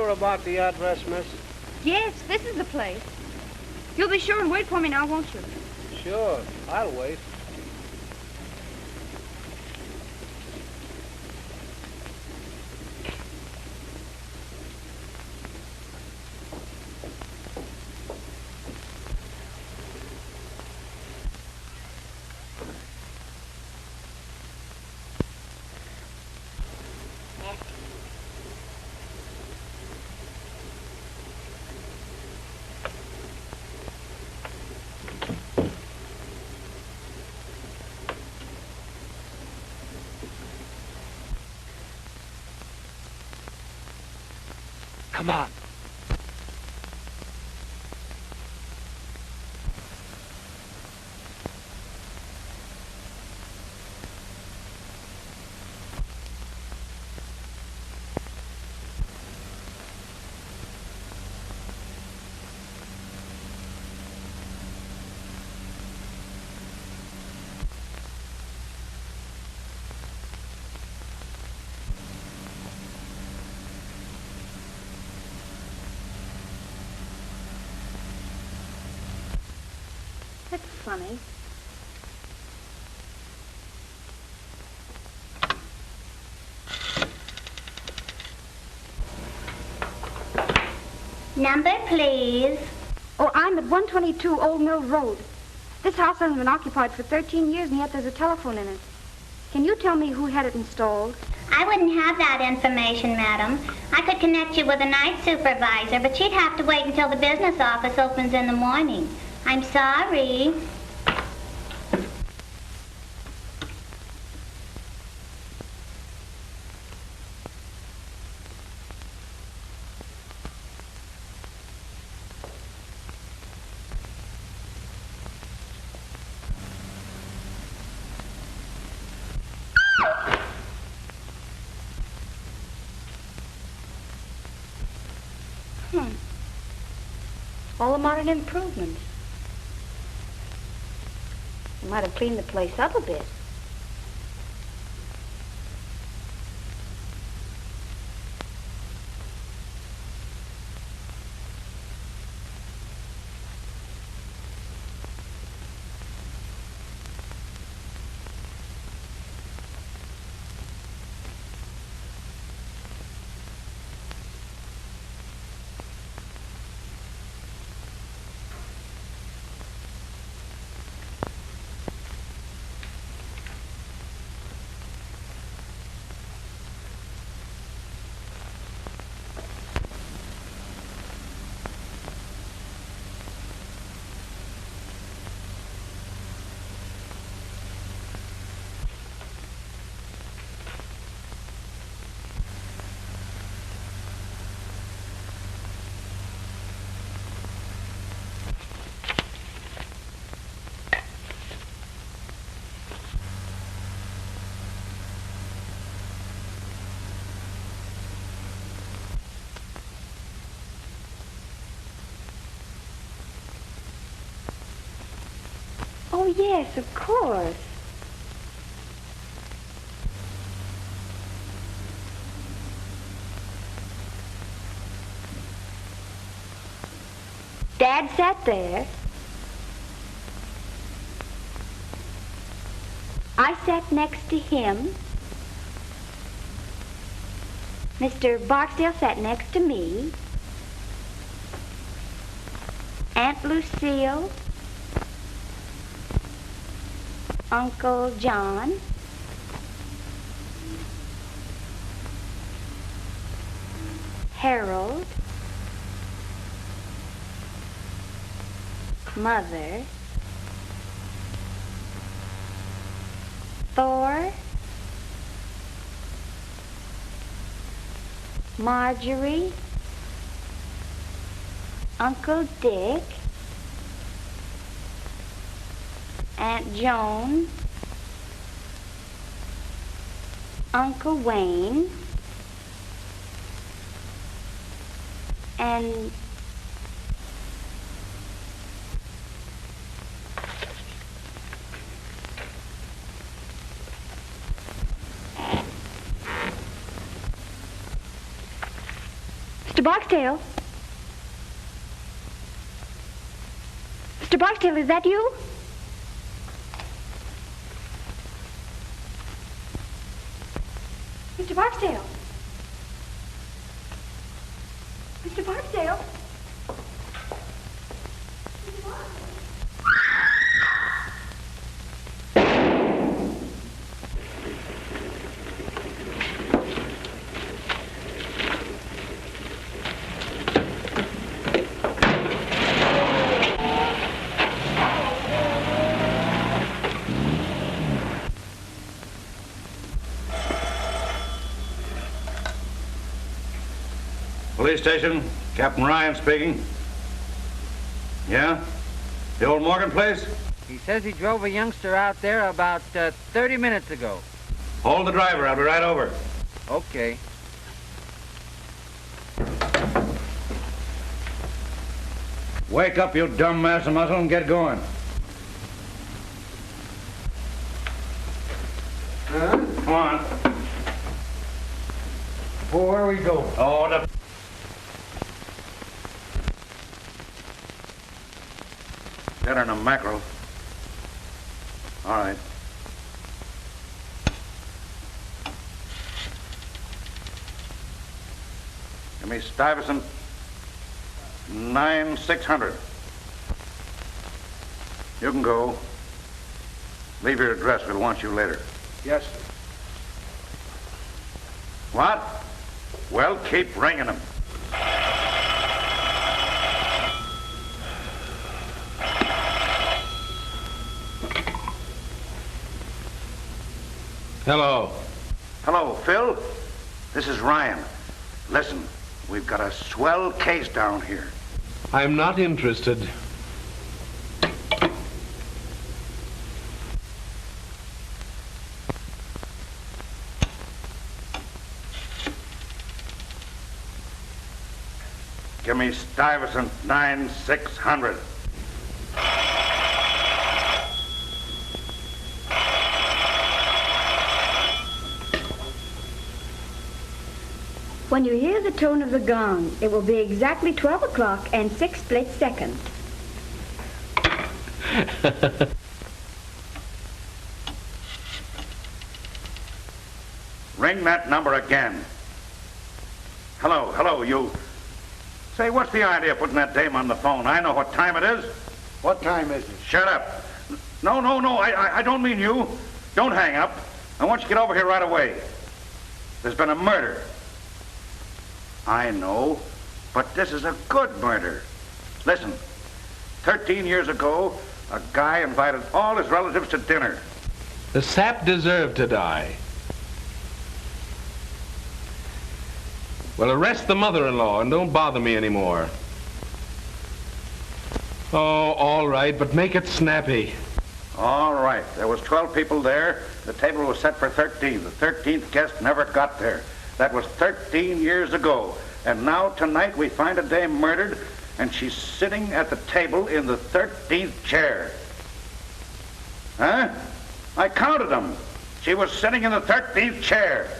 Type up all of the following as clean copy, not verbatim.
About the address, miss? Yes, this is the place. You'll be sure and wait for me now, won't you? Sure, I'll wait. Come on. That's funny. Number, please. Oh, I'm at 122 Old Mill Road. This house hasn't been occupied for 13 years, and yet there's a telephone in it. Can you tell me who had it installed? I wouldn't have that information, madam. I could connect you with a night supervisor, but she'd have to wait until the business office opens in the morning. I'm sorry. All the modern improvements. You might have cleaned the place up a bit. Oh, yes, of course. Dad sat there. I sat next to him. Mr. Barksdale sat next to me. Aunt Lucille. Uncle John. Harold. Mother. Thor. Marjorie. Uncle Dick. Aunt Joan. Uncle Wayne. And Mr. Barksdale? Mr. Barksdale, is that you? Mr. Barksdale? Mr. Barksdale? Police station, Captain Ryan speaking. Yeah? The old Morgan place? He says he drove a youngster out there about 30 minutes ago. Hold the driver, I'll be right over. Okay. Wake up, you dumb mass of muscle, and get going. Huh? Come on. Well, where are we going? Oh, the... Dinner and a mackerel. All right. Give me Stuyvesant 9600. You can go. Leave your address. We'll want you later. Yes, sir. What? Well, keep ringing them. Hello. Hello, Phil. This is Ryan. Listen, we've got a swell case down here. I'm not interested. Give me Stuyvesant 9600. When you hear the tone of the gong, it will be exactly 12 o'clock and 6 split seconds. Ring that number again. Hello, you. Say, what's the idea of putting that dame on the phone? I know what time it is. What time is it? Shut up. No, I don't mean you. Don't hang up. I want you to get over here right away. There's been a murder. I know, but this is a good murder. Listen, 13 years ago, a guy invited all his relatives to dinner. The sap deserved to die. Well, arrest the mother-in-law and don't bother me anymore. Oh, all right, but make it snappy. All right, there was 12 people there. The table was set for 13. The 13th guest never got there. That was 13 years ago. And now tonight we find a dame murdered, and she's sitting at the table in the 13th chair. Huh? I counted them. She was sitting in the 13th chair.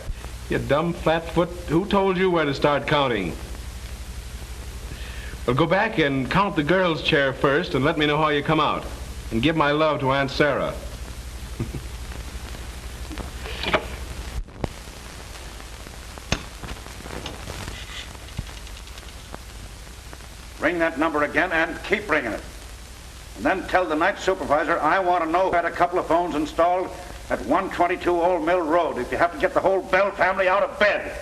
You dumb flatfoot, who told you where to start counting? Well, go back and count the girl's chair first and let me know how you come out. And give my love to Aunt Sarah. Ring that number again and keep ringing it. And then tell the night supervisor I want to know who had a couple of phones installed at 122 Old Mill Road if you have to get the whole Bell family out of bed.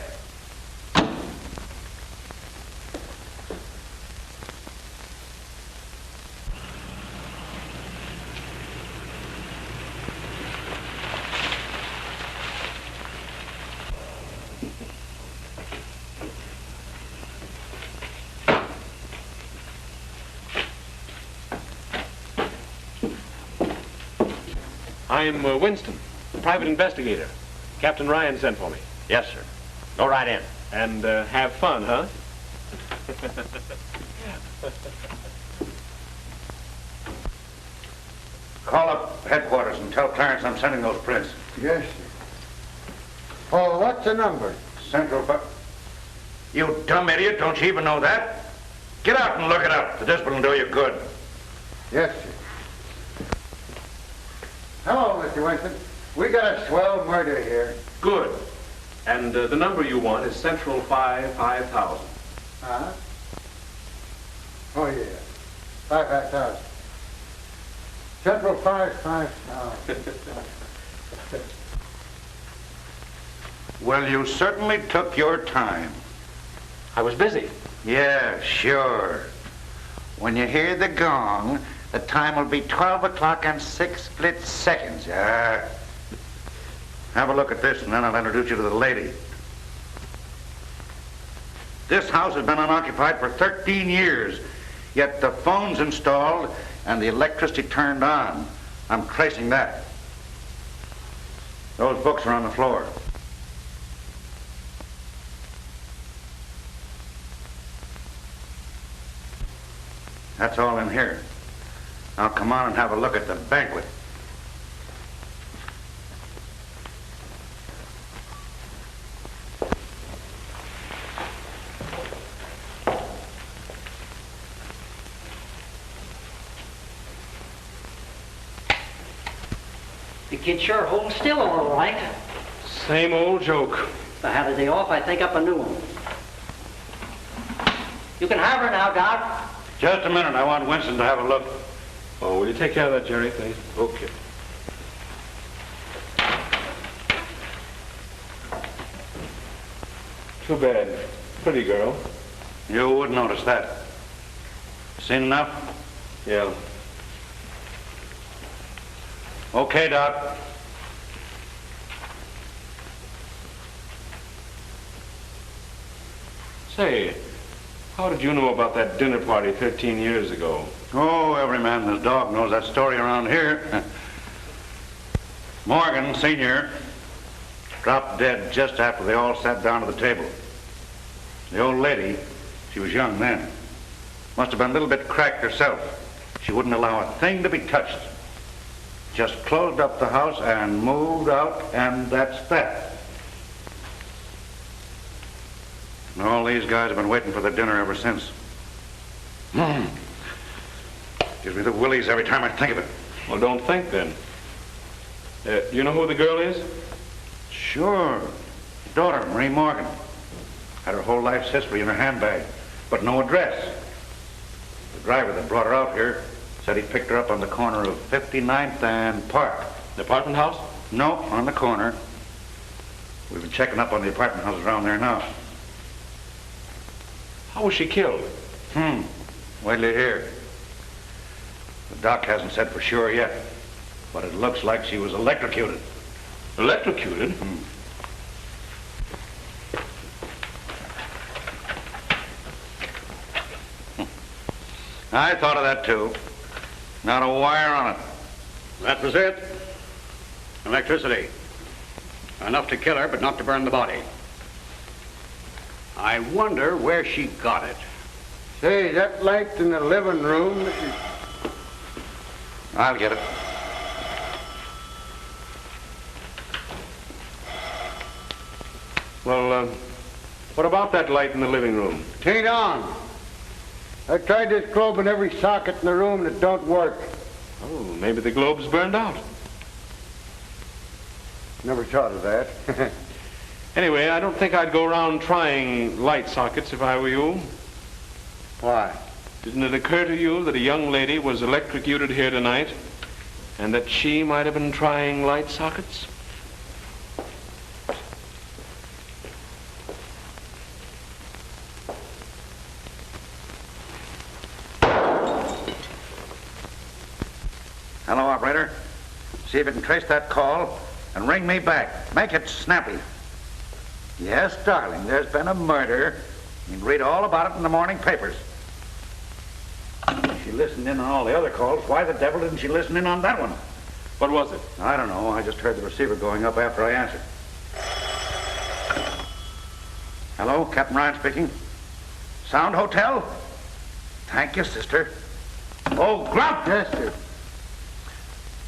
I'm Winston, private investigator. Captain Ryan sent for me. Yes, sir. Go right in. And have fun, huh? Call up headquarters and tell Clarence I'm sending those prints. Yes, sir. Oh, what's the number? You dumb idiot, don't you even know that? Get out and look it up. The discipline will do you good. Yes, sir. Hello, Mr. Winston. We got a swell murder here. Good. And the number you want is Central 5000. Uh-huh. Oh, yeah. 5,000. Central 5,000. Well, you certainly took your time. I was busy. Yeah, sure. When you hear the gong, the time will be 12 o'clock and 6 split seconds. Have a look at this, and then I'll introduce you to the lady. This house has been unoccupied for 13 years, yet the phone's installed and the electricity turned on. I'm tracing that. Those books are on the floor. That's all in here. Now come on and have a look at the banquet. The kid sure holds still all right. Same old joke. If I had a day off, I'd think up a new one. You can have her now, Doc. Just a minute. I want Winston to have a look. Oh, will you take care of that, Jerry, please? Okay. Too bad. Pretty girl. You would notice that. Seen enough? Yeah. Okay, Doc. Say, how did you know about that dinner party 13 years ago? Oh, every man and his dog knows that story around here. Morgan, Sr., dropped dead just after they all sat down to the table. The old lady, she was young then, must have been a little bit cracked herself. She wouldn't allow a thing to be touched. Just closed up the house and moved out, and that's that. And all these guys have been waiting for the dinner ever since. Gives me the willies every time I think of it. Well, don't think then. You know who the girl is? Sure. Daughter, Marie Morgan. Had her whole life's history in her handbag, but no address. The driver that brought her out here said he picked her up on the corner of 59th and Park. The apartment house? No, on the corner. We've been checking up on the apartment houses around there now. How was she killed? Wait till you hear. The doc hasn't said for sure yet, but it looks like she was electrocuted. Electrocuted? I thought of that too. Not a wire on it. That was it. Electricity. Enough to kill her, but not to burn the body. I wonder where she got it. Say, that light in the living room... I'll get it. Well, what about that light in the living room? Tain't on. I tried this globe in every socket in the room and it don't work. Oh, maybe the globe's burned out. Never thought of that. Anyway, I don't think I'd go around trying light sockets if I were you. Why? Didn't it occur to you that a young lady was electrocuted here tonight and that she might have been trying light sockets? Hello, operator. See if you can trace that call and ring me back. Make it snappy. Yes, darling, there's been a murder. You can read all about it in the morning papers. She listened in on all the other calls. Why the devil didn't she listen in on that one? What was it? I don't know. I just heard the receiver going up after I answered. Hello, Captain Ryan speaking. Sound Hotel? Thank you, sister. Oh, Grump! Yes, sir.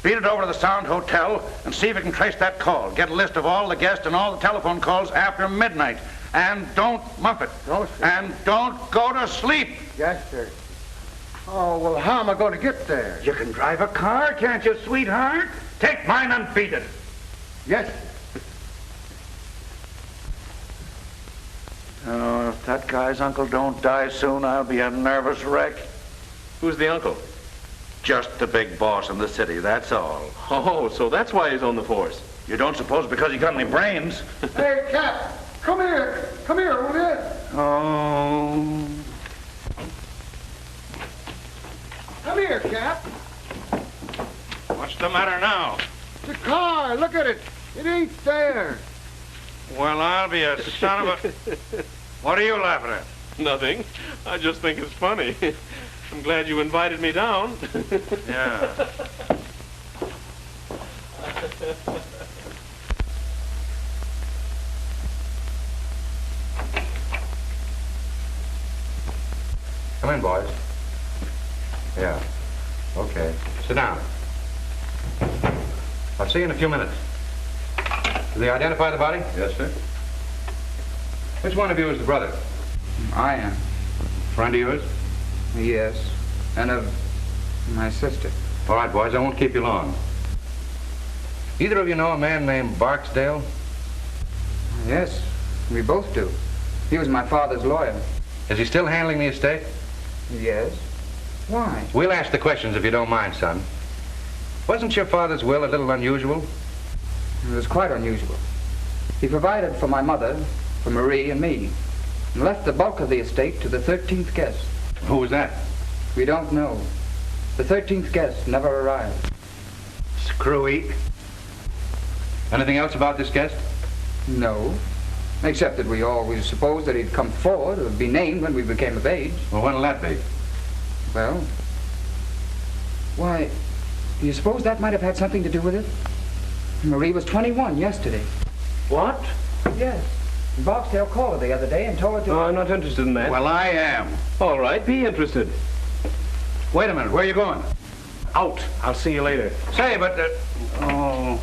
Beat it over to the Sound Hotel and see if you can trace that call. Get a list of all the guests and all the telephone calls after midnight. And don't muff it. No, sir. And don't go to sleep. Yes, sir. Oh, well, how am I going to get there? You can drive a car, can't you, sweetheart? Take mine and beat it. Yes, sir. Oh, if that guy's uncle don't die soon, I'll be a nervous wreck. Who's the uncle? Just the big boss in the city, that's all. Oh, so that's why he's on the force. You don't suppose because he got any brains? Hey, Cap, come here. Come here, will you? Oh. Come here, Cap. What's the matter now? The car, look at it. It ain't there. Well, I'll be a son of a... What are you laughing at? Nothing. I just think it's funny. I'm glad you invited me down. Yeah. Come in, boys. Yeah. Okay. Sit down. I'll see you in a few minutes. Did they identify the body? Yes, sir. Which one of you is the brother? I am. Friend of yours? Yes. And of my sister. All right, boys, I won't keep you long. Either of you know a man named Barksdale? Yes, we both do. He was my father's lawyer. Is he still handling the estate? Yes. Why? We'll ask the questions if you don't mind, son. Wasn't your father's will a little unusual? It was quite unusual. He provided for my mother, for Marie and me, and left the bulk of the estate to the 13th guest. Who was that? We don't know. The 13th guest never arrived. Screwy. Anything else about this guest? No. Except that we always supposed that he'd come forward or be named when we became of age. Well, when'll that be? Well, why, do you suppose that might have had something to do with it? Marie was 21 yesterday. What? Yes. Barksdale called her the other day and told her to... Oh, I'm not interested in that. Well, I am. All right, be interested. Wait a minute, where are you going? Out. I'll see you later. Say, but... Oh...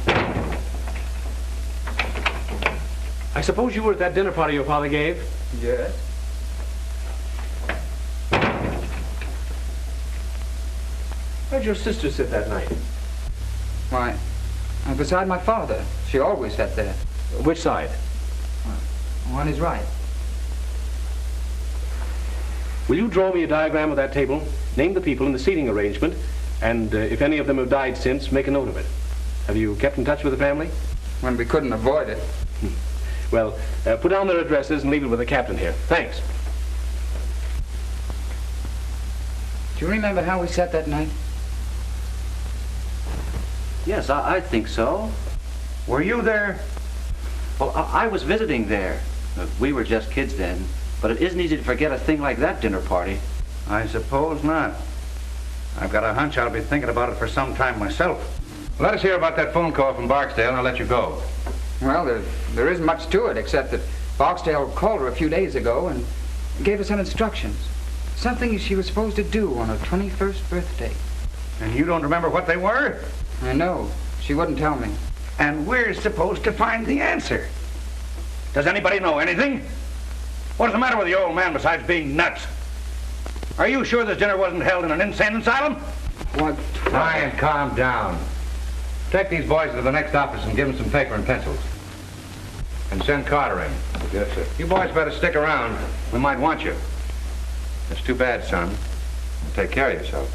I suppose you were at that dinner party your father gave? Yes. Where'd your sister sit that night? Why, beside my father. She always sat there. Which side? On his right. Will you draw me a diagram of that table, name the people in the seating arrangement, and if any of them have died since, make a note of it? Have you kept in touch with the family? When we couldn't avoid it. Well, put down their addresses and leave it with the captain here. Thanks. Do you remember how we sat that night? Yes, I think so. Were you there? Well, I was visiting there. We were just kids then. But it isn't easy to forget a thing like that dinner party. I suppose not. I've got a hunch I'll be thinking about it for some time myself. Let us hear about that phone call from Barksdale and I'll let you go. Well, there isn't much to it except that Barksdale called her a few days ago and gave her some instructions. Something she was supposed to do on her 21st birthday. And you don't remember what they were? I know. She wouldn't tell me. And we're supposed to find the answer. Does anybody know anything? What's the matter with the old man besides being nuts? Are you sure this dinner wasn't held in an insane asylum? What? Ryan, calm down. Take these boys to the next office and give them some paper and pencils. And send Carter in. Yes, sir. You boys better stick around. We might want you. It's too bad, son. Take care of yourself.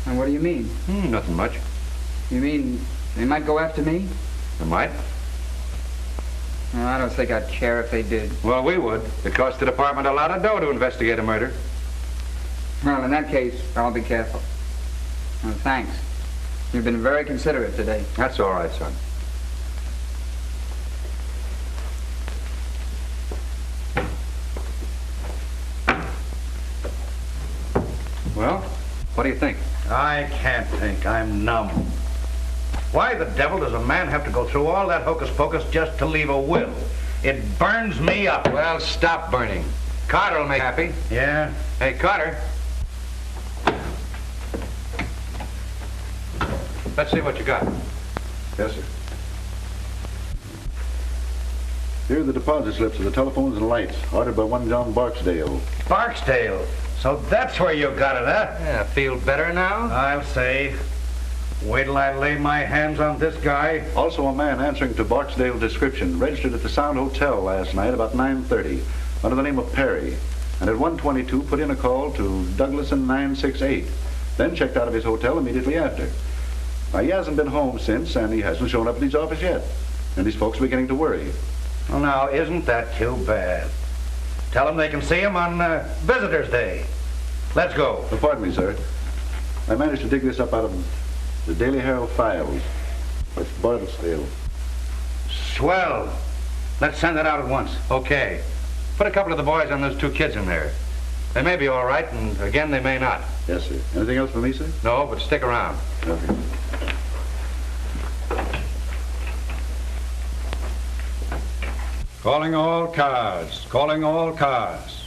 And what do you mean? Nothing much. You mean they might go after me? They might. Well, I don't think I'd care if they did. Well, we would. It costs the department a lot of dough to investigate a murder. Well, in that case, I'll be careful. Well, thanks. You've been very considerate today. That's all right, son. Well, what do you think? I can't think. I'm numb. Why the devil does a man have to go through all that hocus pocus just to leave a will? It burns me up. Well, stop burning. Carter will make you happy. Yeah? Hey, Carter. Let's see what you got. Yes, sir. Here are the deposit slips of the telephones and lights, ordered by one John Barksdale. Barksdale? So that's where you got it, huh? Yeah, feel better now? I'll say. Wait till I lay my hands on this guy. Also a man answering to Barksdale description, registered at the Sound Hotel last night about 9:30, under the name of Perry, and at 1:22 put in a call to Douglason 968, then checked out of his hotel immediately after. Now, he hasn't been home since, and he hasn't shown up at his office yet, and his folks are beginning to worry. Well, now, isn't that too bad? Tell them they can see him on Visitor's Day. Let's go. Pardon me, sir. I managed to dig this up out of the Daily Herald files. It's Barksdale. Swell. Let's send it out at once. Okay. Put a couple of the boys on those two kids in there. They may be all right, and again, they may not. Yes, sir. Anything else for me, sir? No, but stick around. Okay. Calling all cars. Calling all cars.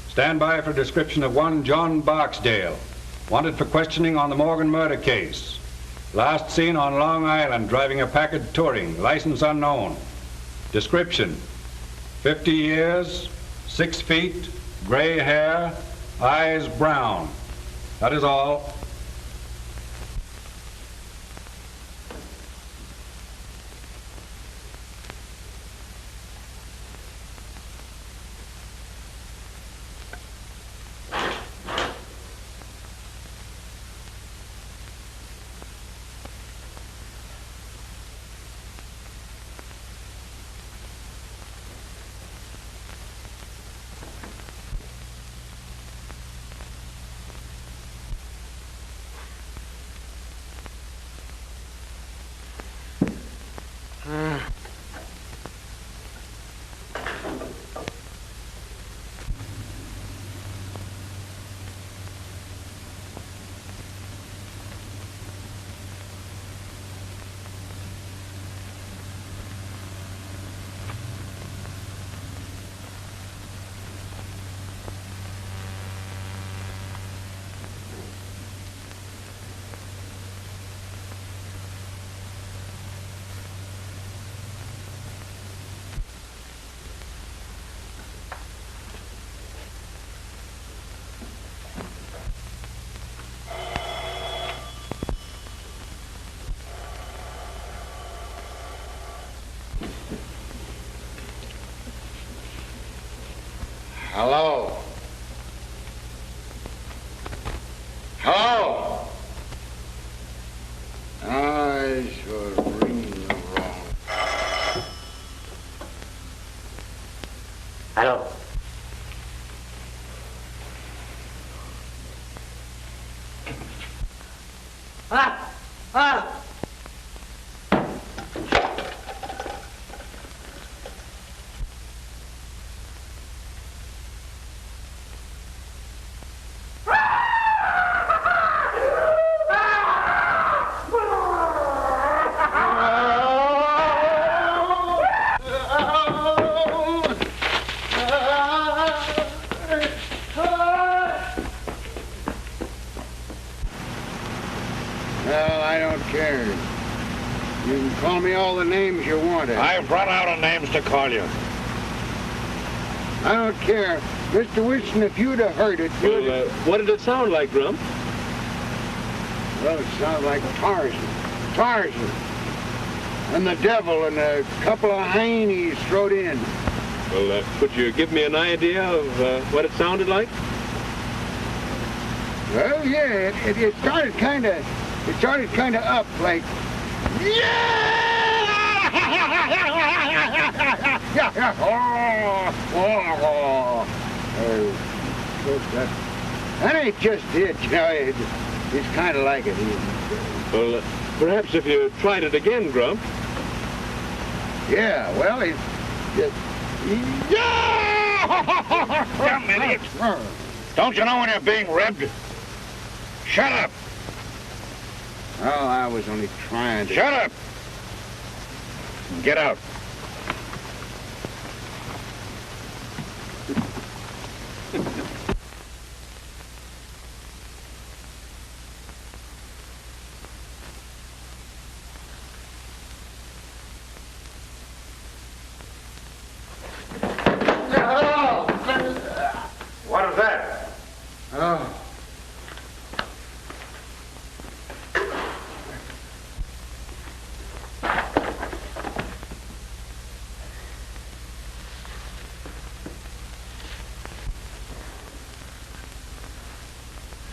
Stand by for description of one John Barksdale, wanted for questioning on the Morgan murder case. Last seen on Long Island driving a Packard Touring, license unknown. Description: 50 years, 6 feet, gray hair, eyes brown. That is all. Hello? Hello? I should ring the wrong. Hello? Well, I don't care. You can call me all the names you want. I've run out of names to call you. I don't care. Mr. Wilson, if you'd have heard it, you'd have... What did it sound like, Grump? Well, it sounds like Tarzan. Tarzan. And the devil and a couple of heinies thrown in. Well, could you give me an idea of what it sounded like? Well, yeah, it started kind of up like, that ain't just it, you know. It's kind of like it. Well, perhaps if you tried it again, Grump. Yeah, well, Dumb idiot. Don't you know when you're being ribbed? Shut up. Oh, I was only trying to... Shut up. Get out. What is that? Oh.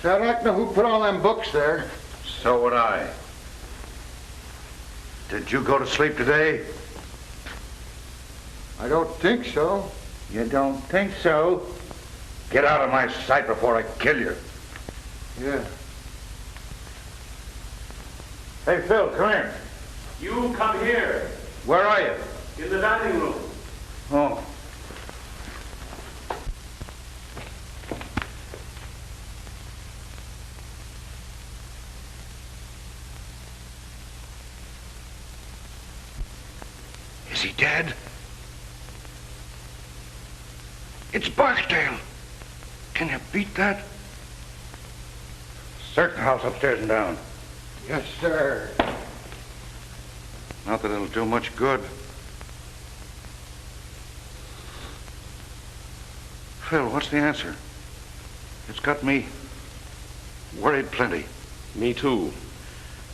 So I'd like to know who put all them books there. So would I. Did you go to sleep today? I don't think so. You don't think so? Get out of my sight before I kill you. Yeah. Hey, Phil, come here. You come here. Where are you? In the dining room. Oh. Is he dead? It's Barksdale. Can you beat that? Search the house upstairs and down. Yes, sir. Not that it'll do much good. Phil, what's the answer? It's got me worried plenty. Me too.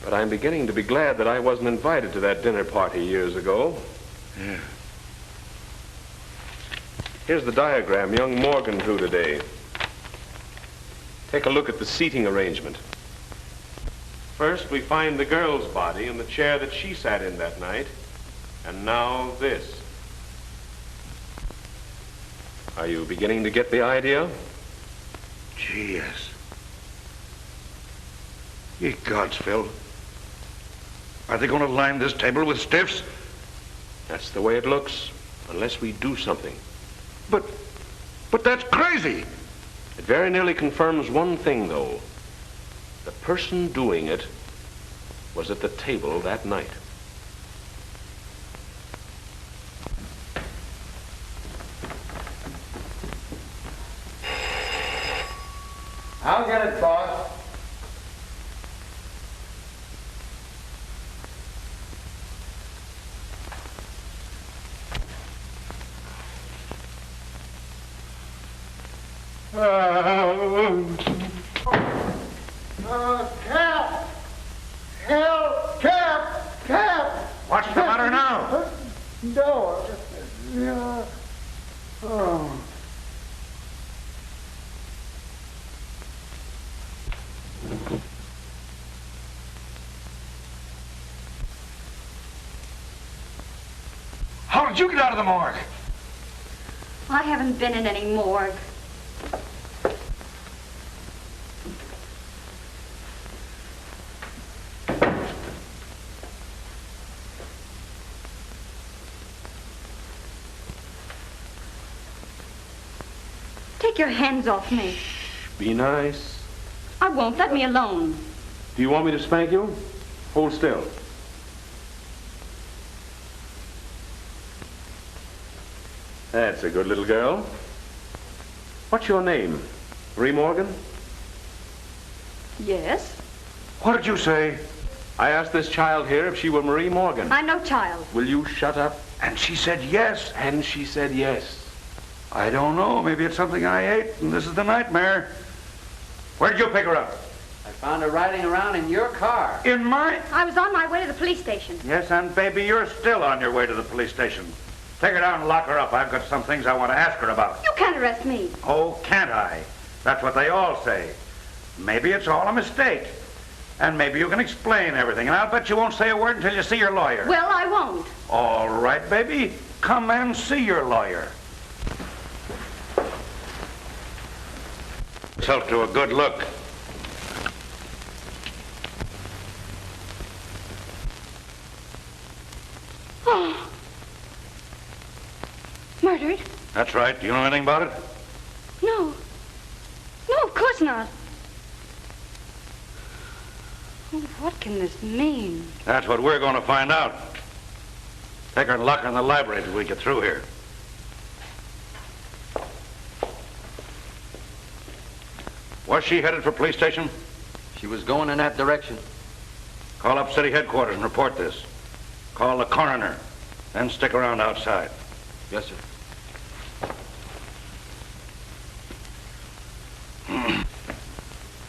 But I'm beginning to be glad that I wasn't invited to that dinner party years ago. Yeah. Here's the diagram young Morgan drew today. Take a look at the seating arrangement. First, we find the girl's body in the chair that she sat in that night. And now this. Are you beginning to get the idea? Gee, yes. Ye gods, Phil. Are they going to line this table with stiffs? That's the way it looks, unless we do something. But that's crazy. It very nearly confirms one thing, though. The person doing it was at the table that night. I'll get it, boss. Cap! Help! Cap! What's the matter now? No. Yeah. Oh. How did you get out of the morgue? I haven't been in any morgue. Take your hands off me. Be nice. I won't. Let me alone. Do you want me to spank you? Hold still. That's a good little girl. What's your name? Marie Morgan? Yes? What did you say? I asked this child here if she were Marie Morgan. I'm no child. Will you shut up? And she said yes. And she said yes. I don't know. Maybe it's something I ate, and this is the nightmare. Where did you pick her up? I found her riding around in your car. In my... I was on my way to the police station. Yes, and baby, you're still on your way to the police station. Take her down and lock her up. I've got some things I want to ask her about. You can't arrest me. Oh, can't I? That's what they all say. Maybe it's all a mistake. And maybe you can explain everything. And I'll bet you won't say a word until you see your lawyer. Well, I won't. All right, baby. Come and see your lawyer. Yourself to a good look. Oh. Murdered? That's right. Do you know anything about it? No. No, of course not. Oh, what can this mean? That's what we're going to find out. Take her and lock her in the library till we get through here. Was she headed for police station? She was going in that direction. Call up city headquarters and report this. Call the coroner. Then stick around outside. Yes, sir.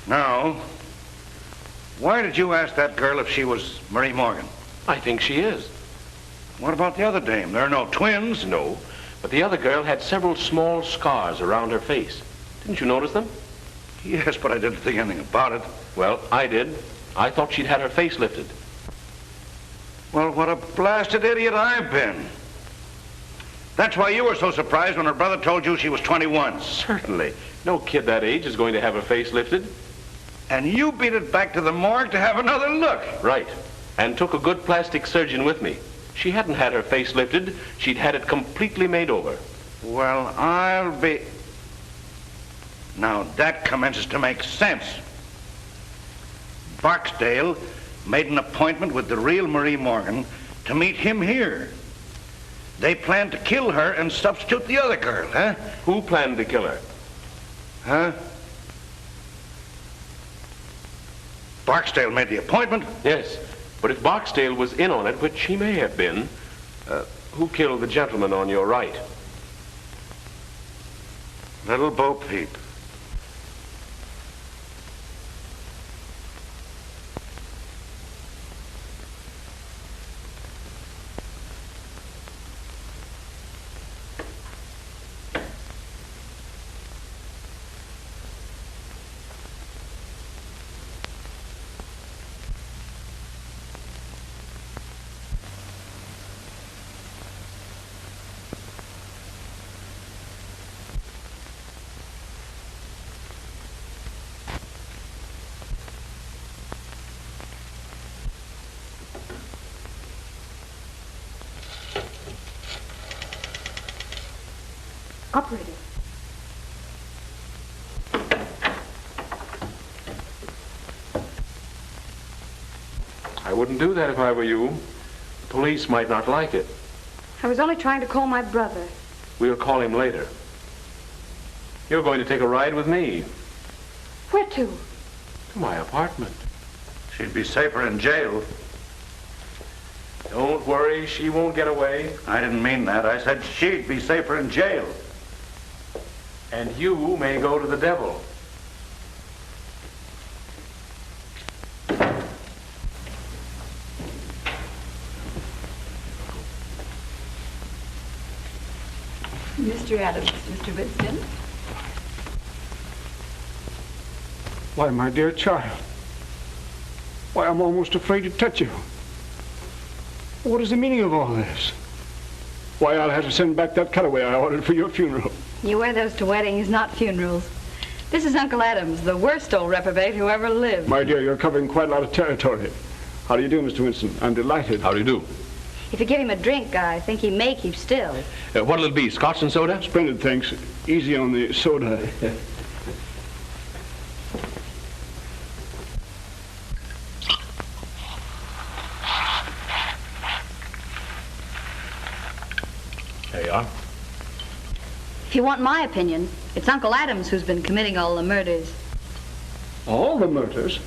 Now, why did you ask that girl if she was Marie Morgan? I think she is. What about the other dame? There are no twins. No, but the other girl had several small scars around her face. Didn't you notice them? Yes, but I didn't think anything about it. Well, I did. I thought she'd had her face lifted. Well, what a blasted idiot I've been. That's why you were so surprised when her brother told you she was 21. Certainly. No kid that age is going to have her face lifted. And you beat it back to the morgue to have another look. Right. And took a good plastic surgeon with me. She hadn't had her face lifted. She'd had it completely made over. Well, I'll be... Now, that commences to make sense. Barksdale made an appointment with the real Marie Morgan to meet him here. They planned to kill her and substitute the other girl, huh? Who planned to kill her? Huh? Barksdale made the appointment? Yes, but if Barksdale was in on it, which he may have been, who killed the gentleman on your right? Little Bo Peep. Operator. I wouldn't do that if I were you. The police might not like it. I was only trying to call my brother. We'll call him later. You're going to take a ride with me. Where to? To my apartment. She'd be safer in jail. Don't worry, she won't get away. I didn't mean that. I said she'd be safer in jail. And you may go to the devil. Mr. Adams, Mr. Winston. Why, my dear child. Why, I'm almost afraid to touch you. What is the meaning of all this? Why, I'll have to send back that cutaway I ordered for your funeral. You wear those to weddings, not funerals. This is Uncle Adams, the worst old reprobate who ever lived. My dear, you're covering quite a lot of territory. How do you do, Mr. Winston? I'm delighted. How do you do? If you give him a drink, I think he may keep still. What'll it be, scotch and soda? Splendid, thanks. Easy on the soda. There you are. If you want my opinion, it's Uncle Adams who's been committing all the murders. All the murders?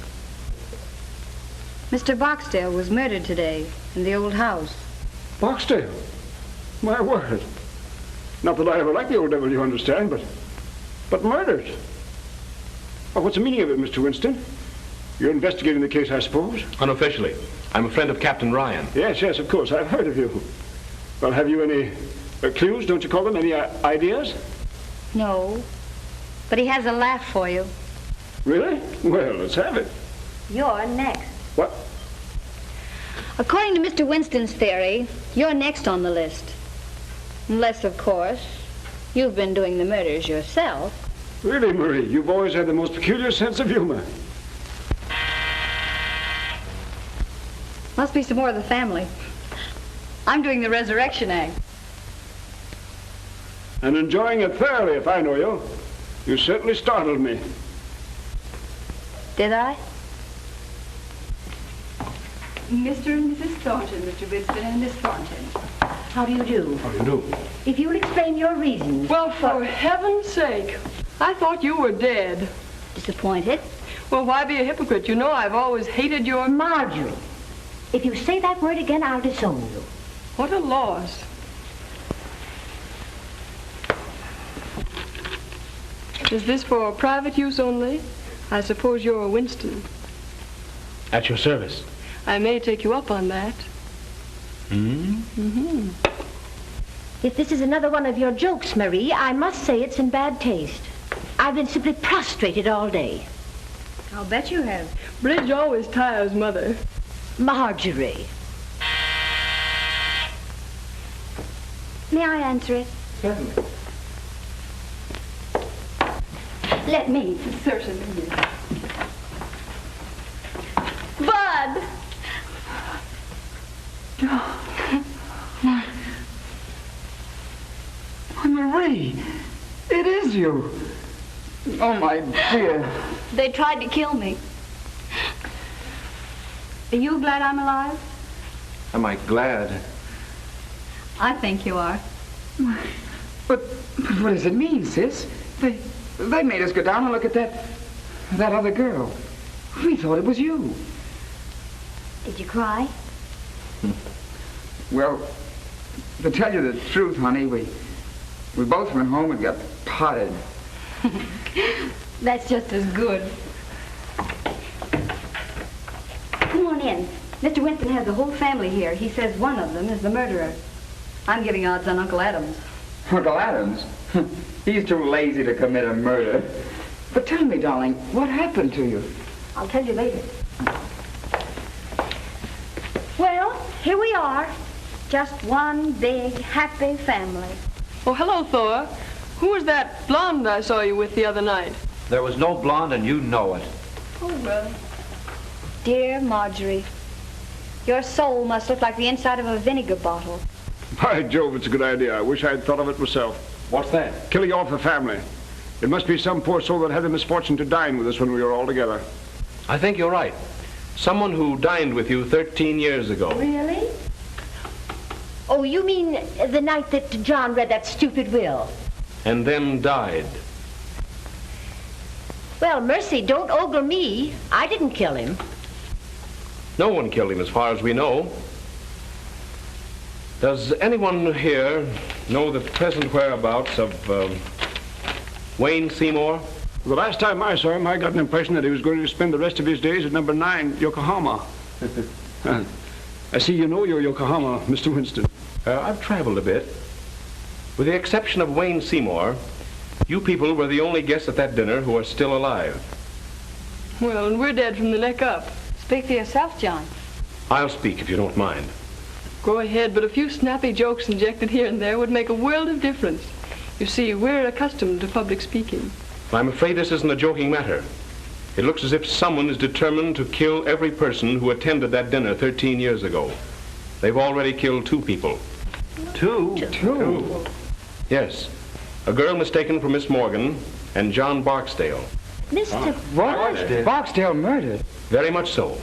Mr. Barksdale was murdered today in the old house. Barksdale? My word. Not that I ever liked the old devil, you understand, but murdered. Oh, what's the meaning of it, Mr. Winston? You're investigating the case, I suppose? Unofficially. I'm a friend of Captain Ryan. Yes, of course. I've heard of you. Well, have you any clues, don't you call them? Any ideas? No, but he has a laugh for you. Really? Well, let's have it. You're next. What? According to Mr. Winston's theory, you're next on the list. Unless, of course, you've been doing the murders yourself. Really, Marie, you've always had the most peculiar sense of humor. Must be some more of the family. I'm doing the resurrection act. And enjoying it thoroughly, if I know you. You certainly startled me. Did I? Mr. and Mrs. Thornton, Mr. Winston and Miss Thornton. How do you do? How do you do? If you'll explain your reasons. Well, for heaven's sake, I thought you were dead. Disappointed? Well, why be a hypocrite? You know I've always hated your... Marjorie, if you say that word again, I'll disown you. What a loss. Is this for private use only? I suppose you're a Winston. At your service. I may take you up on that. Mm-hmm. If this is another one of your jokes, Marie, I must say it's in bad taste. I've been simply prostrated all day. I'll bet you have. Bridge always tires Mother. Marjorie. May I answer it? Certainly. Let me. Certainly. Bud! Marie, it is you. Oh, my dear. They tried to kill me. Are you glad I'm alive? Am I glad? I think you are. But what does it mean, sis? They made us go down and look at that other girl. We thought it was you. Did you cry? Well, to tell you the truth, honey, we both went home and got potted. That's just as good. Come on in. Mr. Winston has the whole family here. He says one of them is the murderer. I'm giving odds on Uncle Adams. Uncle Adams? He's too lazy to commit a murder. But tell me, darling, what happened to you? I'll tell you later. Well, here we are. Just one big, happy family. Oh, hello, Thor. Who was that blonde I saw you with the other night? There was no blonde, and you know it. Oh, well. Dear Marjorie, your soul must look like the inside of a vinegar bottle. By Jove, it's a good idea. I wish I'd thought of it myself. What's that? Killing off the family. It must be some poor soul that had the misfortune to dine with us when we were all together. I think you're right. Someone who dined with you 13 years ago. Really? Oh, you mean the night that John read that stupid will? And then died. Well, mercy, don't ogle me. I didn't kill him. No one killed him as far as we know. Does anyone here know the present whereabouts of Wayne Seymour? The last time I saw him, I got an impression that he was going to spend the rest of his days at number 9, Yokohama. I see you know your Yokohama, Mr. Winston. I've traveled a bit. With the exception of Wayne Seymour, you people were the only guests at that dinner who are still alive. Well, and we're dead from the neck up. Speak for yourself, John. I'll speak if you don't mind. Go ahead, but a few snappy jokes injected here and there would make a world of difference. You see, we're accustomed to public speaking. I'm afraid this isn't a joking matter. It looks as if someone is determined to kill every person who attended that dinner 13 years ago. They've already killed 2 people. Two? Two? Yes. A girl mistaken for Miss Morgan and John Barksdale. Mr. What? Barksdale murdered? Very much so.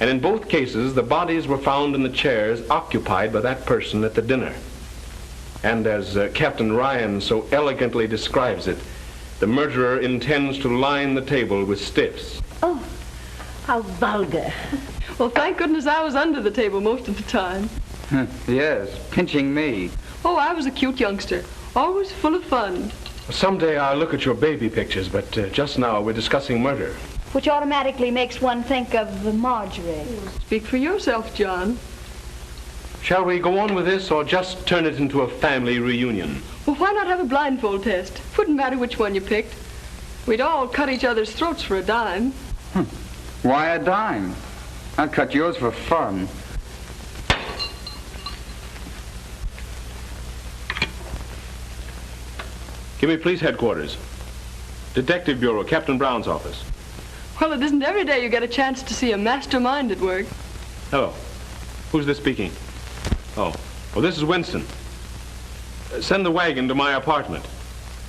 And in both cases, the bodies were found in the chairs occupied by that person at the dinner. And as Captain Ryan so elegantly describes it, the murderer intends to line the table with stiffs. Oh, how vulgar. Well, thank goodness I was under the table most of the time. Yes, pinching me. Oh, I was a cute youngster. Always full of fun. Someday I'll look at your baby pictures, but just now we're discussing murder. Which automatically makes one think of Marjorie. Speak for yourself, John. Shall we go on with this or just turn it into a family reunion? Well, why not have a blindfold test? Wouldn't matter which one you picked. We'd all cut each other's throats for a dime. Why a dime? I'd cut yours for fun. Give me police headquarters. Detective Bureau, Captain Brown's office. Well, it isn't every day you get a chance to see a mastermind at work. Hello. Who's this speaking? Oh, this is Winston. Send the wagon to my apartment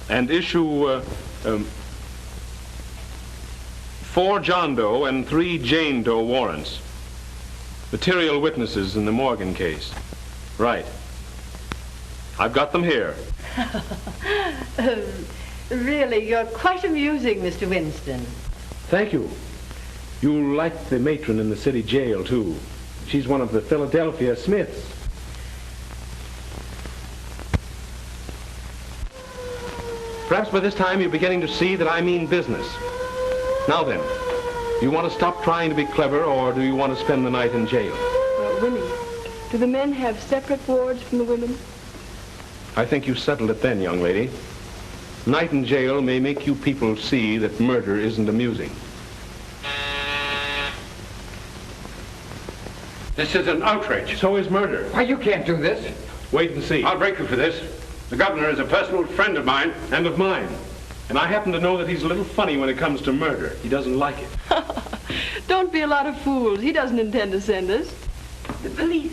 and issue 4 John Doe and 3 Jane Doe warrants. Material witnesses in the Morgan case. Right. I've got them here. Really, you're quite amusing, Mr. Winston. Thank you. You'll like the matron in the city jail, too. She's one of the Philadelphia Smiths. Perhaps by this time you're beginning to see that I mean business. Now then, do you want to stop trying to be clever, or do you want to spend the night in jail? Winnie, do the men have separate wards from the women? I think you settled it then, young lady. Night in jail may make you people see that murder isn't amusing. This is an outrage. So is murder. Why, you can't do this. Wait and see. I'll break you for this. The governor is a personal friend of mine. And of mine. And I happen to know that he's a little funny when it comes to murder. He doesn't like it. Don't be a lot of fools. He doesn't intend to send us. The police,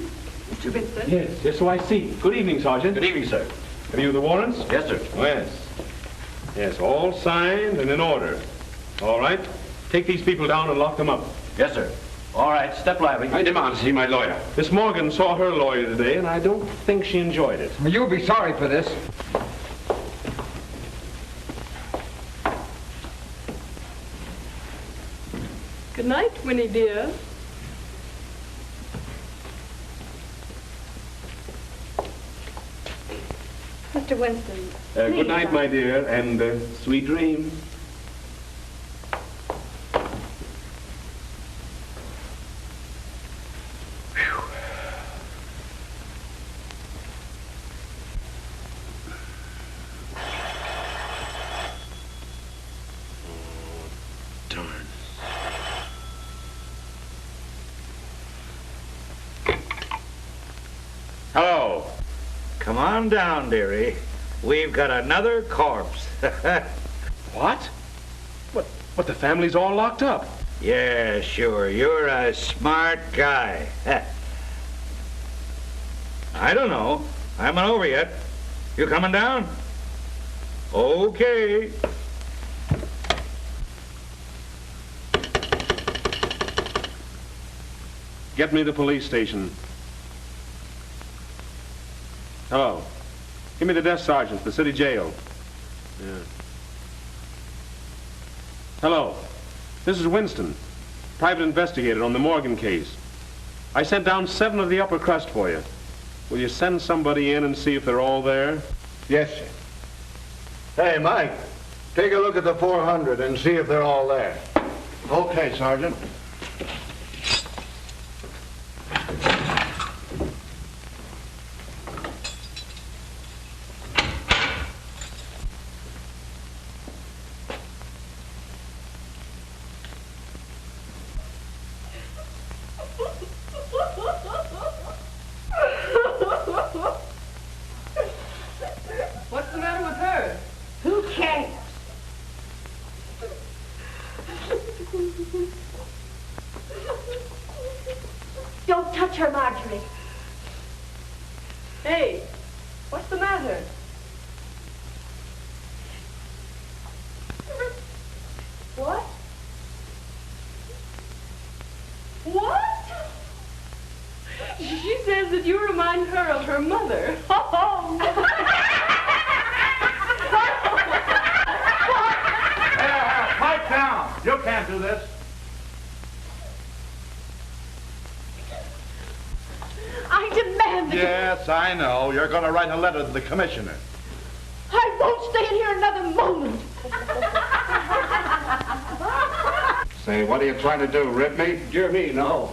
Mr. Winston. Yes, so I see. Good evening, Sergeant. Good evening, sir. Have you the warrants? Yes, sir. Yes, all signed and in order. All right. Take these people down and lock them up. Yes, sir. All right, step lively. I demand to see my lawyer. Miss Morgan saw her lawyer today, and I don't think she enjoyed it. Well, you'll be sorry for this. Good night, Winnie dear. Mr. Winston. Good night, my dear, and sweet dreams. Hello. Come on down, dearie. We've got another corpse. What? What, the family's all locked up? Yeah, sure. You're a smart guy. I don't know. I haven't over yet. You coming down? Okay. Get me the police station. Hello. Give me the desk sergeant, the city jail. Yeah. Hello. This is Winston, private investigator on the Morgan case. I sent down 7 of the upper crust for you. Will you send somebody in and see if they're all there? Yes, sir. Hey, Mike, take a look at the 400 and see if they're all there. Okay, Sergeant. What's the matter with her? Who cares? Don't touch her, Marjorie. Hey, what's the matter? What? What? She says that you remind her of her mother. Pipe down. You can't do this. I demand that Yes, I know. You're going to write a letter to the commissioner. I won't stay in here another moment. Say, what are you trying to do, rip me? Dear me, no.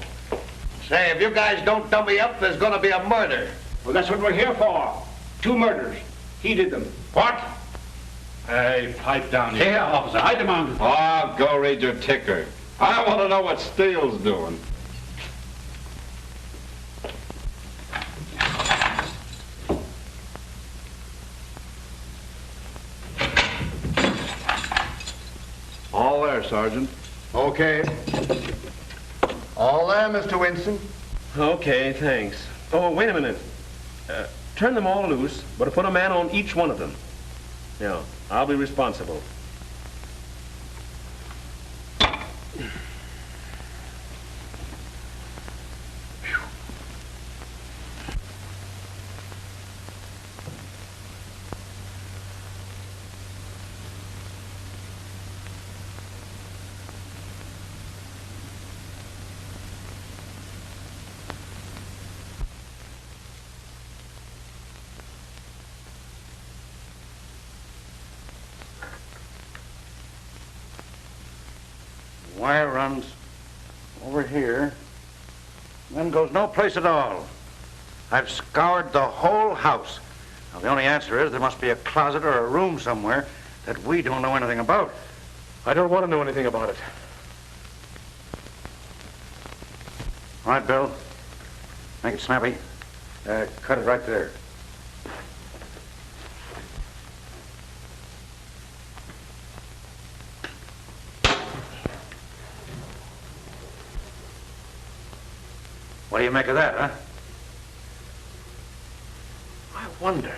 Say, if you guys don't dump me up, there's going to be a murder. Well, that's what we're here for. 2 murders. He did them. What? Hey, pipe down here. Yeah, officer, I demand it. Oh, go read your ticker. I want to know what Steele's doing. All there, Sergeant. Okay. All there, Mr. Winston. Okay, thanks. Oh, wait a minute. Turn them all loose, but put a man on each one of them. Yeah, I'll be responsible. Wire runs over here, then goes no place at all. I've scoured the whole house. Now, the only answer is there must be a closet or a room somewhere that we don't know anything about. I don't want to know anything about it. All right, Bill. Make it snappy. Cut it right there. What do you make of that, huh? I wonder.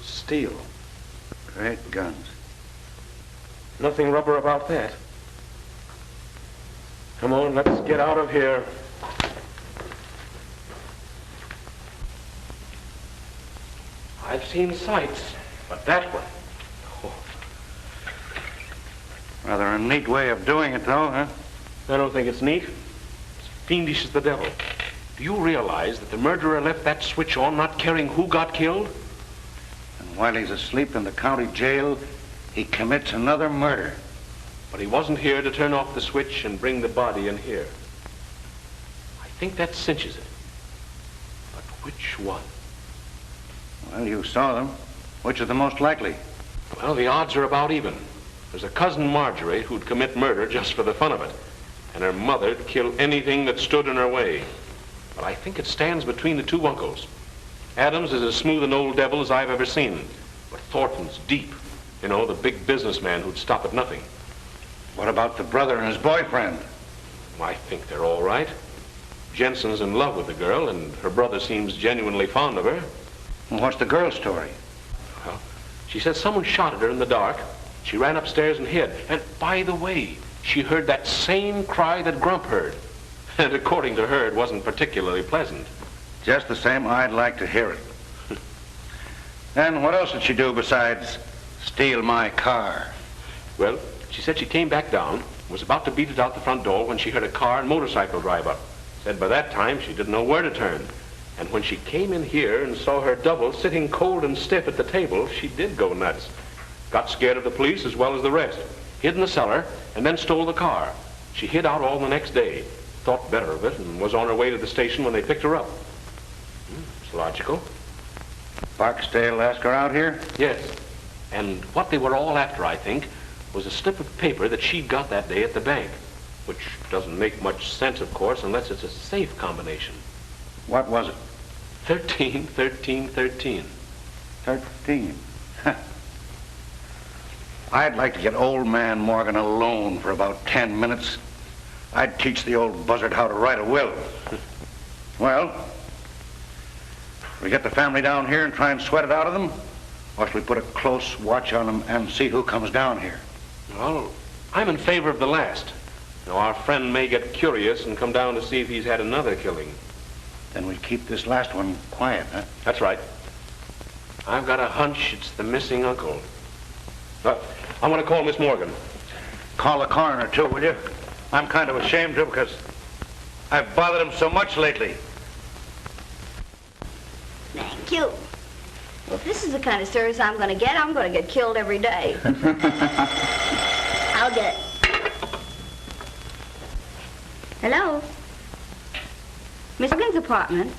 Steel. Great guns. Nothing rubber about that. Come on, let's get out of here. I've seen sights, but that one... Rather a neat way of doing it, though, huh? I don't think it's neat. It's fiendish as the devil. Do you realize that the murderer left that switch on, not caring who got killed? And while he's asleep in the county jail, he commits another murder. But he wasn't here to turn off the switch and bring the body in here. I think that cinches it. But which one? Well, you saw them. Which is the most likely? Well, the odds are about even. There's a cousin Marjorie who'd commit murder just for the fun of it. And her mother'd kill anything that stood in her way. But I think it stands between the two uncles. Adams is as smooth an old devil as I've ever seen. But Thornton's deep. You know, the big businessman who'd stop at nothing. What about the brother and his boyfriend? I think they're all right. Jensen's in love with the girl, and her brother seems genuinely fond of her. Well, what's the girl's story? Well, she says someone shot at her in the dark. She ran upstairs and hid. And by the way, she heard that same cry that Grump heard. And according to her, it wasn't particularly pleasant. Just the same, I'd like to hear it. And what else did she do besides steal my car? Well, she said she came back down, was about to beat it out the front door when she heard a car and motorcycle drive up. Said by that time she didn't know where to turn. And when she came in here and saw her double sitting cold and stiff at the table, she did go nuts. Got scared of the police as well as the rest. Hid in the cellar and then stole the car. She hid out all the next day. Thought better of it and was on her way to the station when they picked her up. It's logical. Barksdale asked her out here? Yes. And what they were all after, I think, was a slip of paper that she'd got that day at the bank. Which doesn't make much sense, of course, unless it's a safe combination. What was it? 13, 13, 13. 13. I'd like to get old man Morgan alone for about 10 minutes. I'd teach the old buzzard how to write a will. Well, we get the family down here and try and sweat it out of them, or should we put a close watch on them and see who comes down here? Well, I'm in favor of the last. Now, our friend may get curious and come down to see if he's had another killing. Then we keep this last one quiet, huh? That's right. I've got a hunch it's the missing uncle. I want to call Miss Morgan. Call the coroner, too, will you? I'm kind of ashamed to because I've bothered him so much lately. Thank you. Well, if this is the kind of service I'm going to get killed every day. I'll get it. Hello? Miss Morgan's apartment.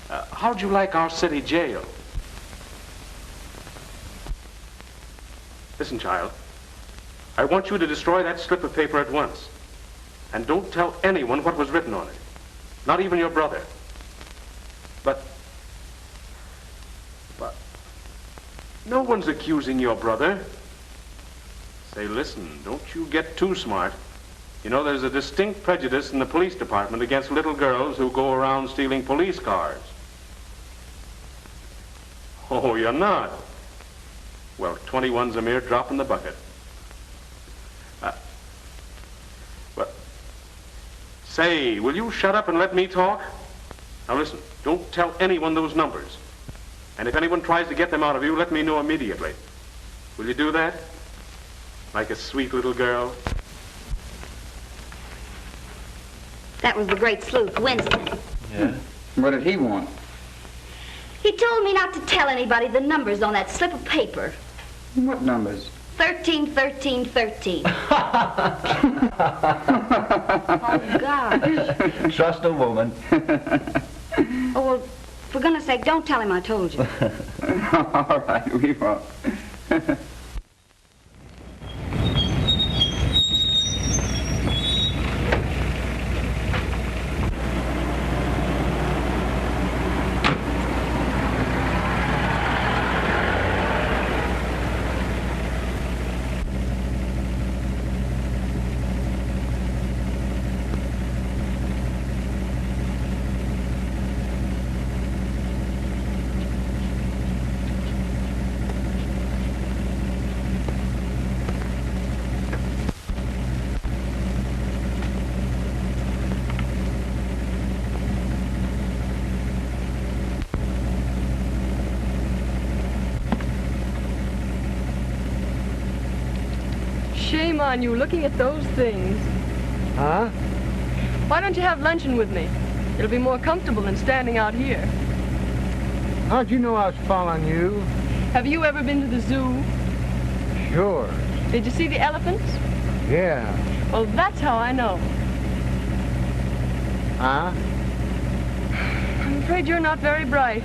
How'd you like our city jail? Listen, child. I want you to destroy that slip of paper at once. And don't tell anyone what was written on it. Not even your brother. But no one's accusing your brother. Say, listen, don't you get too smart. You know, there's a distinct prejudice in the police department against little girls who go around stealing police cars. Oh, you're not? Well, 21's a mere drop in the bucket. Say, will you shut up and let me talk? Now listen, don't tell anyone those numbers. And if anyone tries to get them out of you, let me know immediately. Will you do that? Like a sweet little girl? That was the great sleuth, Winston. Yeah? What did he want? He told me not to tell anybody the numbers on that slip of paper. What numbers? 13, 13, 13. Oh, gosh. Trust a woman. Oh, well, for goodness sake, don't tell him I told you. All right, we won't. Shame on you, looking at those things. Huh? Why don't you have luncheon with me? It'll be more comfortable than standing out here. How'd you know I was following you? Have you ever been to the zoo? Sure. Did you see the elephants? Yeah. Well, that's how I know. Huh? I'm afraid you're not very bright.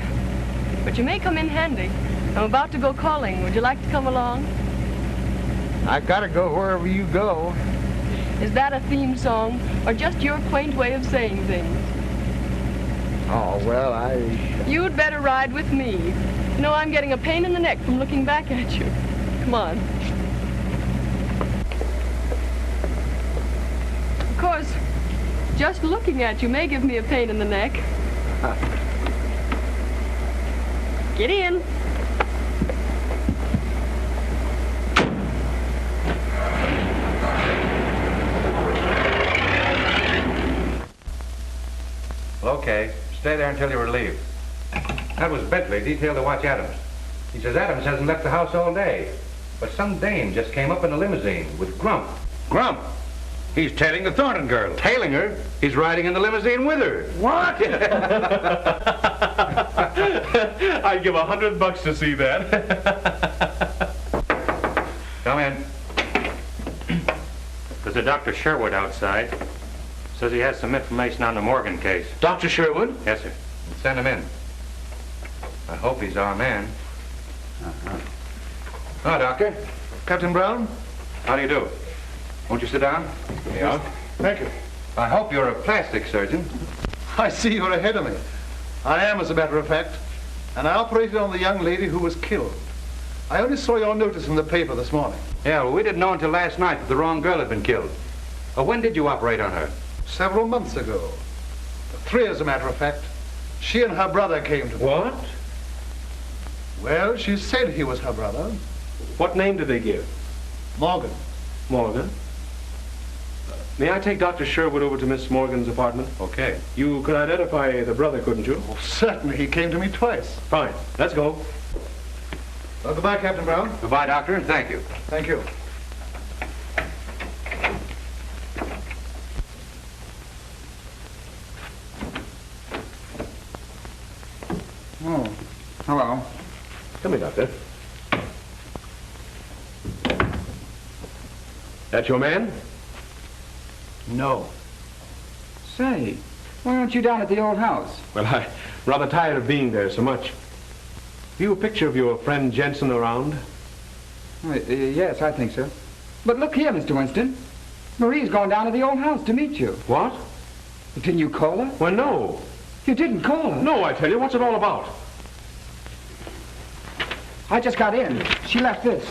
But you may come in handy. I'm about to go calling. Would you like to come along? I gotta go wherever you go. Is that a theme song, or just your quaint way of saying things? Oh, well, You'd better ride with me. You know, I'm getting a pain in the neck from looking back at you. Come on. Of course, just looking at you may give me a pain in the neck. Get in. Well, okay. Stay there until you're relieved. That was Bentley, detailed to watch Adams. He says Adams hasn't left the house all day. But some dame just came up in a limousine with Grump. Grump? He's tailing the Thornton girl. Tailing her? He's riding in the limousine with her. What? I'd give $100 to see that. Come in. There's a Dr. Sherwood outside. Says he has some information on the Morgan case. Dr. Sherwood? Yes, sir. Send him in. I hope he's our man. Ah, Doctor. Captain Brown? How do you do? Won't you sit down? Yeah. Thank you. I hope you're a plastic surgeon. I see you're ahead of me. I am, as a matter of fact. And I operated on the young lady who was killed. I only saw your notice in the paper this morning. Yeah, well, we didn't know until last night that the wrong girl had been killed. When did you operate on her? Several months ago. 3, as a matter of fact. She and her brother came to me. What? Well, she said he was her brother. What name did they give? Morgan. Morgan? May I take Dr. Sherwood over to Miss Morgan's apartment? Okay. You could identify the brother, couldn't you? Well, certainly. He came to me twice. Fine. Let's go. Well, goodbye, Captain Brown. Goodbye, Doctor, and thank you. Thank you. Oh, hello. Come here, Doctor. That your man? No. Say, why aren't you down at the old house? Well, I'm rather tired of being there so much. Have you a picture of your friend Jensen around? Yes, I think so. But look here, Mr. Winston. Marie's gone down to the old house to meet you. What? Didn't you call her? Well, no. You didn't call her? No, I tell you. What's it all about? I just got in. She left this.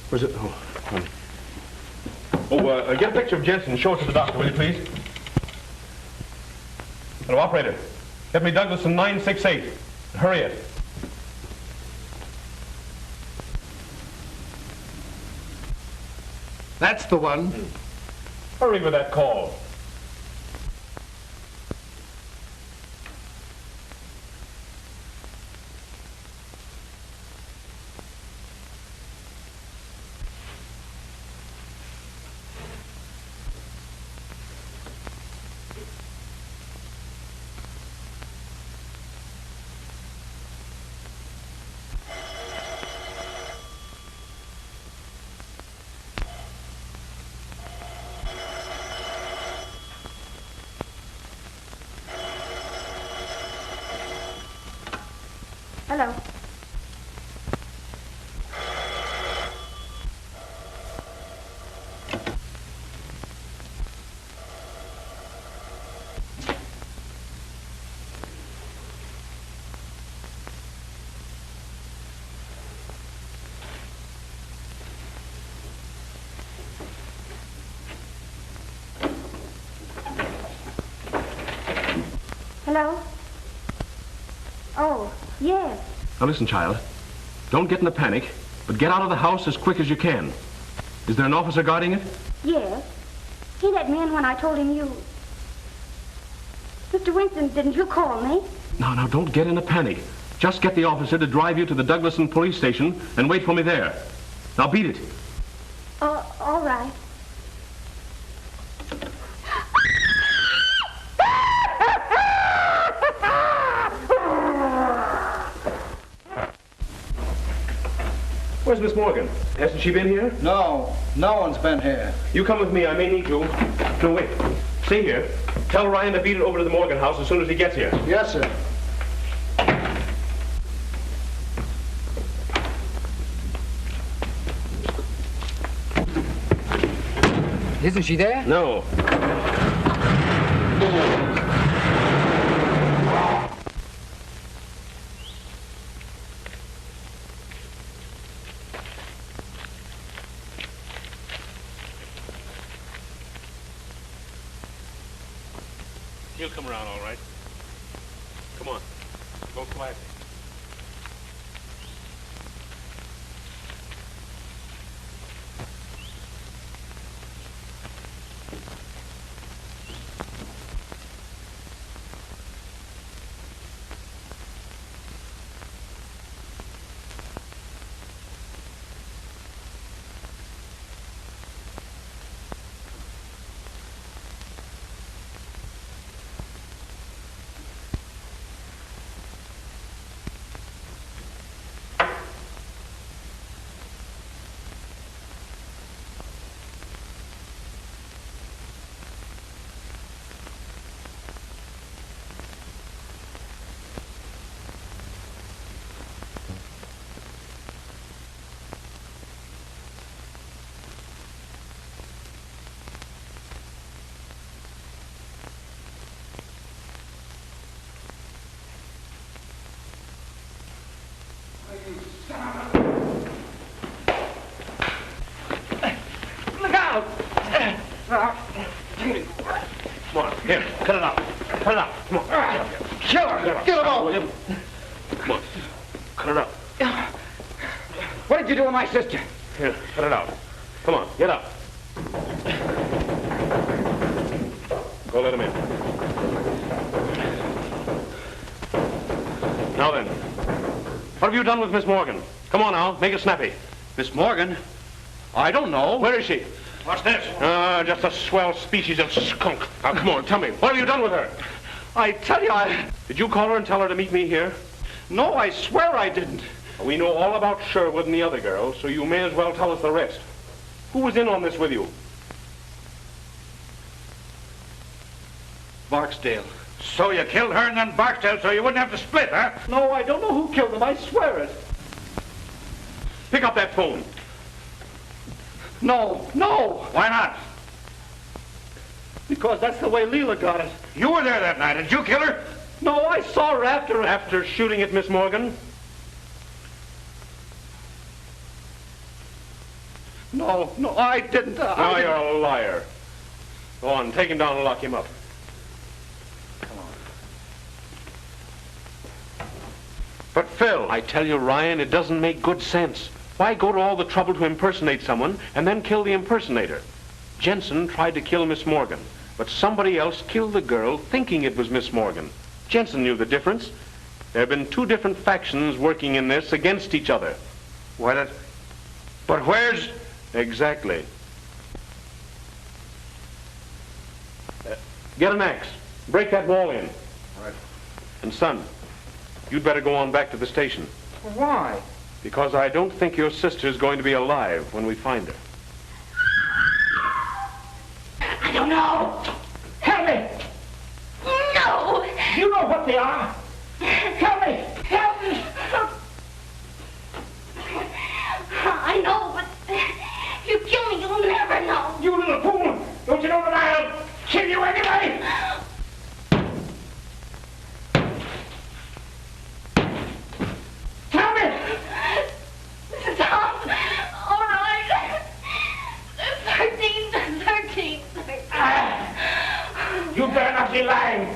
Where's it? Oh, get a picture of Jensen and show it to the doctor, will you, please? Hello, operator. Get me Douglas in 968. Hurry it. That's the one. Hurry with that call. Hello. Hello? Oh, yes. Now listen, child. Don't get in a panic, but get out of the house as quick as you can. Is there an officer guarding it? Yes. He let me in when I told him you... Mr. Winston, didn't you call me? Now, don't get in a panic. Just get the officer to drive you to the Douglaston police station and wait for me there. Now beat it. All right. Where's Miss Morgan? Hasn't she been here? No, no one's been here. You come with me. I may need you. No, wait. Stay here. Tell Ryan to beat it over to the Morgan house as soon as he gets here. Yes, sir. Isn't she there? No. He'll come around all right. Come on. Go quietly. Kill her! Get him over! Come on. Cut it out. What did you do with my sister? Here, cut it out. Come on, get up. Go let him in. Now then, what have you done with Miss Morgan? Come on now, make it snappy. Miss Morgan? I don't know. Where is she? What's this? Just a swell species of skunk. Now, come on, tell me, what have you done with her? I tell you, Did you call her and tell her to meet me here? No, I swear I didn't. We know all about Sherwood and the other girl, so you may as well tell us the rest. Who was in on this with you? Barksdale. So you killed her and then Barksdale so you wouldn't have to split, huh? No, I don't know who killed them. I swear it. Pick up that phone. No, no. Why not? Because that's the way Leela got it. You were there that night. Did you kill her? No, I saw her after... After shooting at Miss Morgan? No, I didn't. No, you're a liar. Go on, take him down and lock him up. But Phil... I tell you, Ryan, it doesn't make good sense. Why go to all the trouble to impersonate someone and then kill the impersonator? Jensen tried to kill Miss Morgan, but somebody else killed the girl thinking it was Miss Morgan. Jensen knew the difference. There have been two different factions working in this against each other. But where's... Exactly. Get an axe. Break that wall in. Right. And son, you'd better go on back to the station. Why? Because I don't think your sister's going to be alive when we find her. I don't know. Help me. No. You know what they are. Help me. Help me. I know, but if you kill me, you'll never know. You little fool. Don't you know that I'll kill you anyway? Tell me. Stop. All right. 13th. You better not be lying.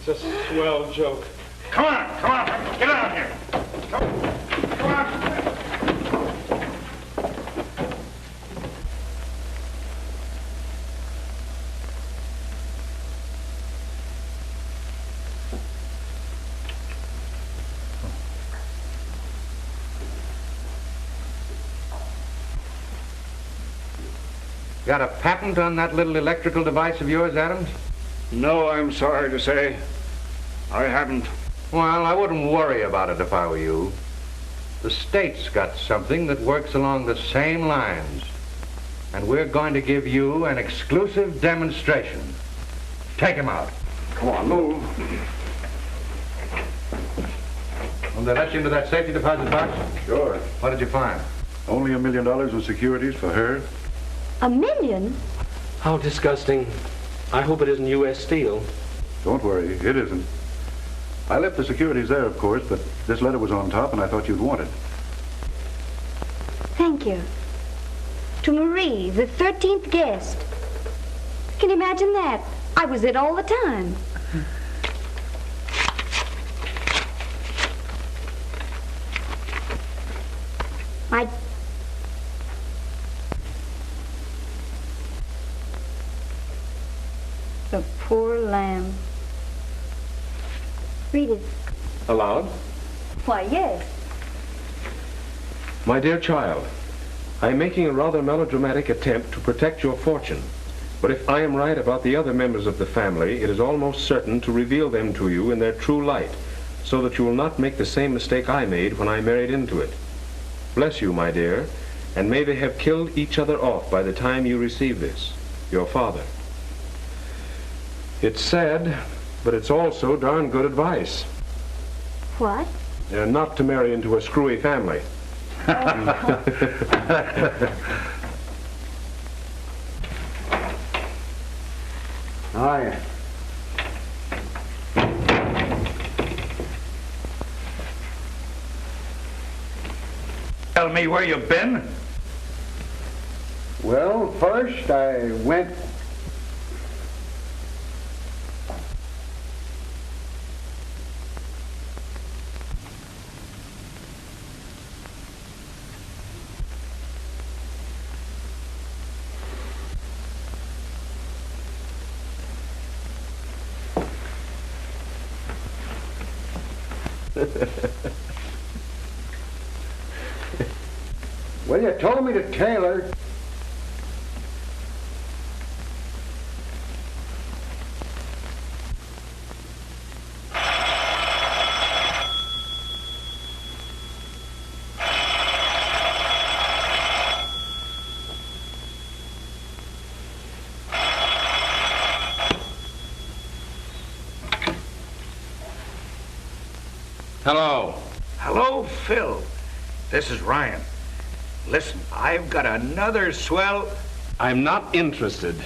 It's a swell joke. Come on. Get out of here. Come on. Got a patent on that little electrical device of yours, Adams? No, I'm sorry to say. I haven't. Well, I wouldn't worry about it if I were you. The state's got something that works along the same lines. And we're going to give you an exclusive demonstration. Take him out. Come on, move. Well, they let you into that safety deposit box? Sure. What did you find? Only $1 million in securities for her. $1 million? How disgusting. I hope it isn't U.S. Steel. Don't worry, it isn't. I left the securities there, of course, but this letter was on top, and I thought you'd want it. Thank you. To Marie, the 13th guest. Can you imagine that? I was it all the time. The poor lamb. Read it. Aloud? Why, yes. My dear child, I am making a rather melodramatic attempt to protect your fortune. But if I am right about the other members of the family, it is almost certain to reveal them to you in their true light, so that you will not make the same mistake I made when I married into it. Bless you, my dear, and may they have killed each other off by the time you receive this. Your father. It's sad, but it's also darn good advice. What? Not to marry into a screwy family. Hi. Tell me where you've been. Well, first I went... Well, you told me to tailor. Hello. Hello, Phil. This is Ryan. Listen, I've got another swell... I'm not interested.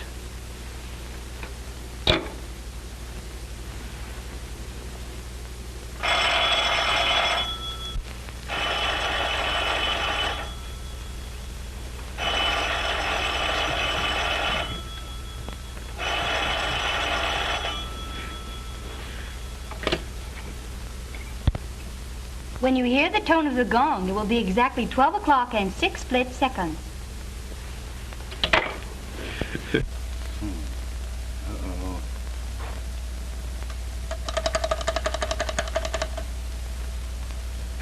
When you hear the tone of the gong, it will be exactly 12 o'clock and 6 split seconds. Uh-oh.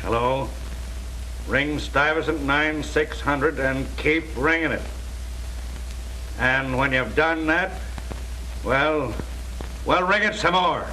Hello? Ring Stuyvesant 9600 and keep ringing it. And when you've done that, well, ring it some more.